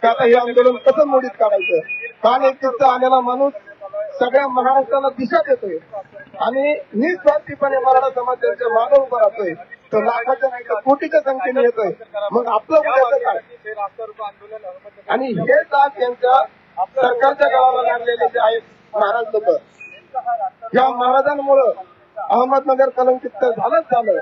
की आता हे आंदोलन कसं मोडीत काढायचं. काल एकतीसचा आलेला माणूस सगळ्या महाराष्ट्राला दिशा देतोय आणि निस्वार्थीपणे मराठा समाज त्यांच्या मागे उभा राहतोय. तो लाखाच्या नाही तर कोटीच्या संख्येने येतोय. मग आपलं उद्याचं काय. आणि हे आज त्यांच्या सरकारच्या गावाला लागलेले जे आहेत महाराज लोक, या महाराजांमुळं अहमदनगर कलंकित तर झालंच झालं,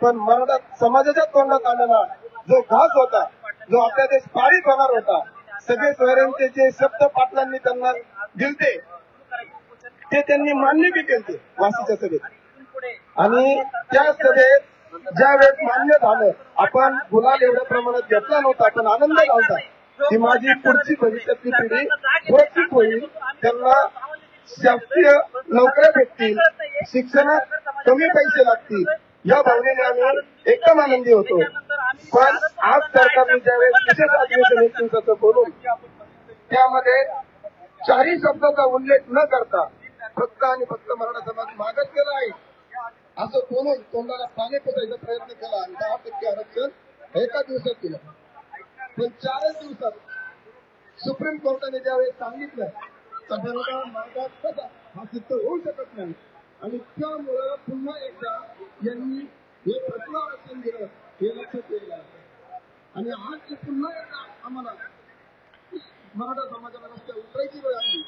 पण मराठा समाजाच्या तोंडात आलेला जो घास होता, जो आपल्या देश पारित होणार होता, सगळे सोयऱ्यांचे जे शब्द पाटलांनी त्यांना दिलते ते त्यांनी मान्य बी केले वाशीच्या सभेत. आणि त्या सभेत ज्या वेळेस मान्य झालं, आपण गुलाल एवढ्या प्रमाणात घेतला नव्हता, पण आनंद झाला की माझी पुढची भविष्यातली पिढी सुरक्षित होईल, त्यांना शासकीय नोकऱ्या भेटतील, शिक्षणात कमी पैसे लागतील, या भावनेने आम्ही एकदम आनंदी होतो. पण आज सरकारने ज्यावेळेस विशेष अधिवेशन 1 दिवसाचं बोलून त्यामध्ये चारही शब्दाचा उल्लेख न करता फक्त आणि फक्त मराठा समाज मागच केला आहे असं बोलून तोंडाला पाणी पुसायचा प्रयत्न केला आणि 10% आरक्षण एका दिवसात दिलं. पण 4च दिवसात सुप्रीम कोर्टाने ज्यावेळेस सांगितलं तर मराठा मागास कसा हा सिद्ध होऊ शकत नाही आणि त्यामुळं पुन्हा एकदा यांनी हे प्रश्न आरक्षण दिलं हे लक्षात येईल. आणि आज पुन्हा एकदा आम्हाला मराठा समाजाला रस्त्यावर उतरायची वेळ आली.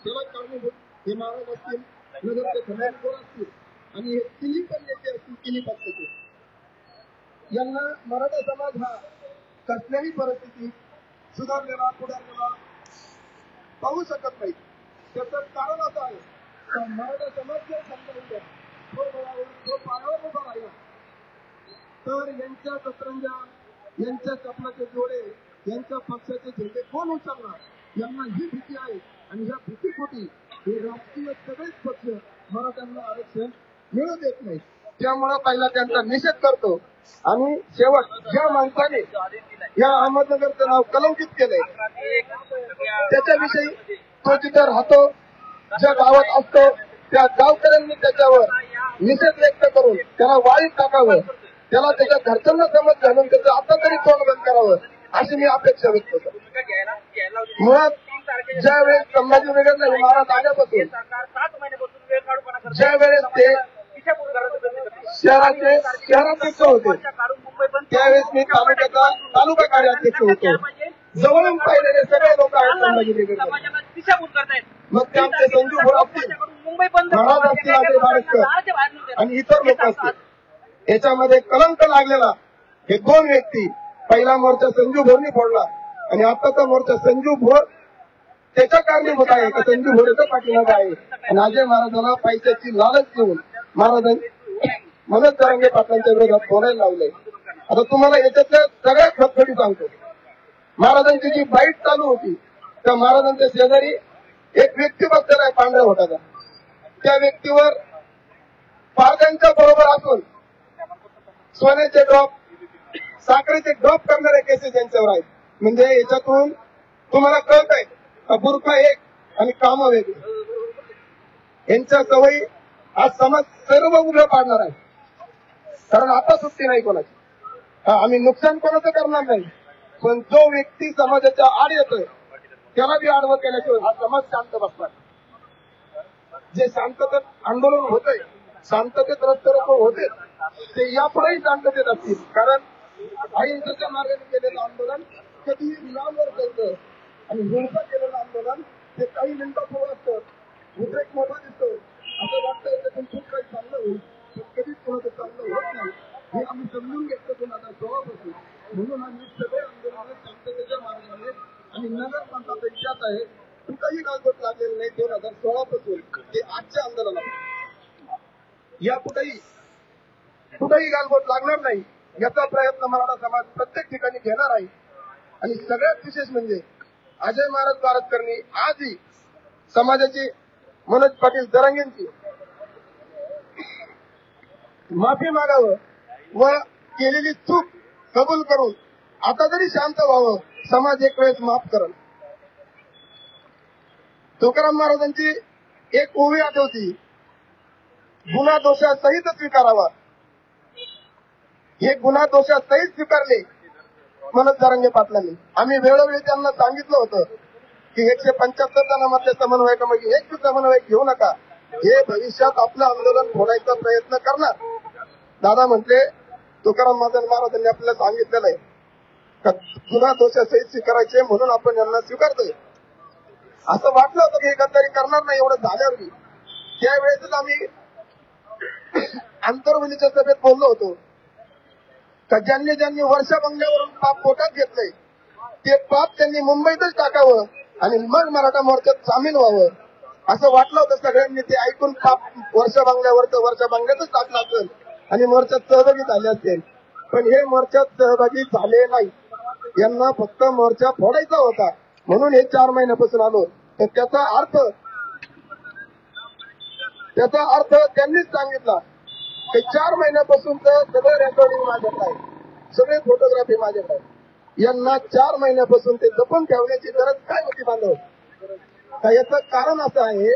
त्याला कारणीभूत हे महाराज असतील, नगरचे खंडापूर असतील आणि हे तिन्ही पण नेते असतील, तिन्ही पक्षाचे. यांना मराठा समाज हा कसल्याही परिस्थितीत सुधारलेला पुढारलेला पाहू शकत नाही. त्याचं कारण असं आहे तर मराठा समाज जर समजा तो पायावर उभा राहिला तर यांच्या सतरंजा, यांच्या चपलाचे जोडे, यांच्या पक्षाचे झेंडे कोण उचलणार, यांना ही भीती आहे. आणि ह्या भीतीपोटी हे राजकीय सगळेच पक्ष मराठ्यांना आरक्षण मिळू देत नाही. त्यामुळे पहिला त्यांचा निषेध करतो आणि शेवट ज्या माणसाने या अहमदनगरचं नाव कलंकित केलंय त्याच्याविषयी तो जिथे राहतो, ज्या गावात असतो त्या गावकऱ्यांनी त्याच्यावर निषेध व्यक्त करून त्याला वाळीत टाकावं, त्याला त्याच्या घरच्यांना समज घालून त्याचं आता तरी तोंड बंद करावं अशी मी अपेक्षा व्यक्त करतो. मुळात ज्या वेळेस संभाजीनगर महाराज आल्यापासून ज्या वेळेस ते शहराध्यक्ष होते त्यावेळेस मी तालुका कार्याध्यक्ष होतो. जवळून पाहिलेले सगळे लोक आहेत संभाजीनगर. मग ते आमचे संजू भोर असतील, महाराज असतील, अजय बारसकर आणि इतर लोक असतील, याच्यामध्ये कलंक लागलेला हे 2 व्यक्ती. पहिला मोर्चा संजू भोरनी फोडला आणि आताचा मोर्चा संजू भोर त्याच्या कारणीभूत आहे का संजू भोरेचा पाठीमागे आहे. आणि अजय महाराजांना पैशाची लालच देऊन महाराजांनी मनोज जरांगे पाटलांच्या विरोधात बोलायला लावलंय. आता तुम्हाला याच्यातल्या सगळ्यात खटखटी सांगतो. महाराजांची जी बाईट चालू होती त्या महाराजांच्या शेजारी एक व्यक्ती बसलेला आहे पांढऱ्या होटाचा. त्या व्यक्तीवर पारद्यांच्या बरोबर असून सोन्याचे ड्रॉप, साखरेचे ड्रॉप करणारे केसेस यांच्यावर आहेत. म्हणजे याच्यातून तुम्हाला कळत आहे बुरखा एक आणि काम वेगळी. यांच्या सवयी आज समाज सर्व उभं पाडणार आहे. कारण आता सुट्टी नाही कोणाची. आम्ही नुकसान कोणाचं करणार नाही, पण जो व्यक्ती समाजाच्या आड येतोय त्याला बी आडवं केल्याशिवाय हा समाज शांत बसणार. जे शांततेत आंदोलन होतंय, शांततेत रस्ते रोको होते ते यापुढेही शांततेत असतील. कारण अहिंसेच्या मार्गाने केलेलं आंदोलन कधीही विलांबर करतं आणि हिंसा केलेलं आंदोलन ते काही मिनिटापूर्वी असतं. उद्रेक मोठा दिसतो असं वाटतं याच्यातून खूप काही चांगलं होईल, पण कधीच कोणाचं चांगलं होत नाही हे आम्ही समजून घेतलं 2016 पासून. म्हणून आम्ही सगळे आंदोलन शांततेच्या मार्गाने आणि नगर पंचायत इच्छाच आहे कुठंही गालबोट लागलेलं नाही 2016 पासून ते आजच्या आंदोलनात या कुठेही गालबोट लागणार नाही याचा प्रयत्न मराठा समाज प्रत्येक ठिकाणी घेणार आहे. आणि सगळ्यात विशेष म्हणजे अजय महाराज बारसकरनी आजही समाजाची मनोज पाटील जरांगेंची माफी मागावं व केलेली चूक कबूल करून आता तरी शांत व्हावं. समाज एक वेळेस माफ करेल. तुकाराम महाराजांची एक ओवी आठवती, गुन्हा दोषासहित स्वीकारावा. हे गुन्हा दोषासहित स्वीकारले मनोज जरांगे पाटलांनी. आम्ही वेळोवेळी त्यांना सांगितलं होतं की 175 जणांमधले समन्वयकामध्ये एक समन्वयक घेऊ नका, हे भविष्यात आपलं आंदोलन फोडायचा प्रयत्न करणार. दादा म्हटले तुकाराम महाराजांनी आपल्याला सांगितलेलं आहे का गुन्हा दोषासहित स्वीकारायचे, म्हणून आपण यांना स्वीकारतोय. असं वाटलं होतं की हे गद्दारी करणार नाही एवढं झाल्यावर. त्यावेळेसच आम्ही आंतरवलीच्या सभेत बोललो होतो का ज्यांनी वर्षा बंगल्यावरून पाप पोटात घेतलंय ते पाप त्यांनी मुंबईतच टाकावं आणि मग मराठा मोर्चात सामील व्हावं. असं वाटलं होतं सगळ्यांनी. ते ऐकून पाप वर्षा बंगल्यातच टाकलं असेल आणि मोर्चात सहभागी झाले असतील. पण हे मोर्चात सहभागी झाले नाही. यांना फक्त मोर्चा फोडायचा होता म्हणून हे 4 महिन्यापासून आलो. तर त्याचा अर्थ त्यांनीच सांगितला की 4 महिन्यापासून सगळं रेकॉर्डिंग माझ्याकडे आहे, सगळे फोटोग्राफी माझ्याकडे आहे. यांना 4 महिन्यापासून ते जपून ठेवण्याची गरज काय होती बांधव? याचं कारण असं आहे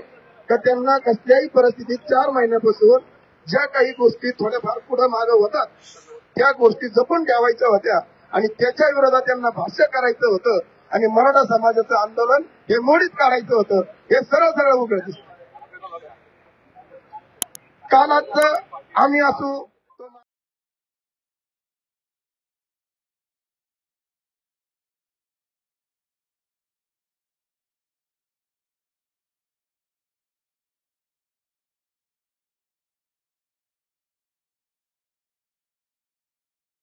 का त्यांना कसल्याही परिस्थितीत 4 महिन्यापासून ज्या काही गोष्टी थोड्याफार पुढे मागे होतात त्या गोष्टी जपून ठेवायच्या होत्या आणि त्याच्या विरोधात त्यांना भाष्य करायचं होतं आणि मराठा समाजाचं आंदोलन हे मोडीत काढायचं होतं. हे सरळ उघड दिसतं. काल आजचं आम्ही असू